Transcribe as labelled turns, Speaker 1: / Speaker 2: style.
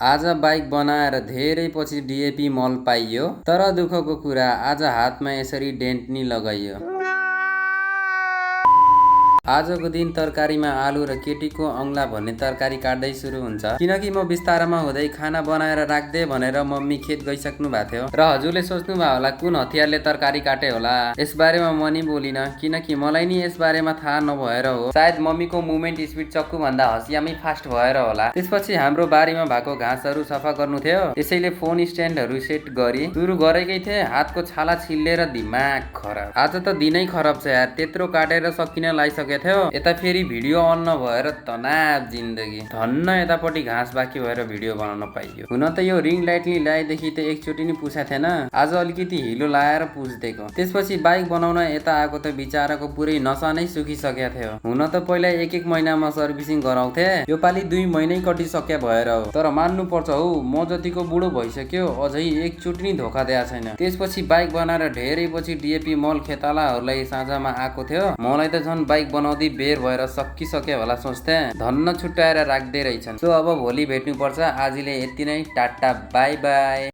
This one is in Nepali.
Speaker 1: आज बाइक बनाएर धेरै पछि डिएपी मल पाइयो, तर दुःखको कुरा आज हातमा यसरी डेन्ट नि लगाइयो। आजको दिन तरकारीमा आलु र केटीको औंला भन्ने तरकारी काट्दै सुरु हुन्छ, किनकि म बिस्तारामा हुँदै खाना बनाएर राख्दे भनेर मम्मी खेत गइसक्नु भएको थियो र हजुरले सोच्नु भयो होला कुन हतियारले तरकारी काटे होला। यस बारेमा म नि बोलिन, किनकि मलाई नि यस बारेमा थाहा नभएर हो। सायद मम्मीको मुभमेन्ट स्पिड चक्कु भन्दा हसियामै फास्ट भएर होला। त्यसपछि हाम्रो बारीमा भएको घाँसहरू सफा गर्नु थियो, त्यसैले फोन स्ट्यान्डहरू सेट गरी सुरु गरेकै थिए। हातको छाला छिल्लेर दिमाग खराब। आज त दिनै खराब छ यार, त्यत्रो काटेर सकिन लागिसके थियो, यता फेरि भिडियो अन नभएर तनाव जिन्दगी। धन्न यतापट्टि घाँस बाँकी भएर भिडियो बनाउन पाइयो। हुन त यो रिङ लाइट ल्याएदेखि त एकचोटि नि पुछा थिएन, आज अलिकति हिलो लाएर पुछ्दिएको। त्यसपछि बाइक बनाउन यता आएको त बिचाराको पुरै नसा नै सुकिसकेको थियो। हुन त पहिला एक महिनामा सर्भिसिङ गराउँथे, यो पालि 2 महिनै कटिसक्या भएर हो। तर मान्नु पर्छ हौ, म जतिको बुढो भइसक्यो अझै एकचोटि नि धोका दिएको छैन। त्यसपछि बाइक बनाएर धेरै पछि डिएपी मल खेतालाहरूलाई साँझामा आएको थियो। मलाई त झन् बाइक बनाउँदै बेर भएर सकिसक्यो होला सोच्थे, धन्न छुट्याएर राख्दै रहेछन्। सो अब भोलि भेट्नु पर्छ। आजले यति नै, टाटा बाई बाई।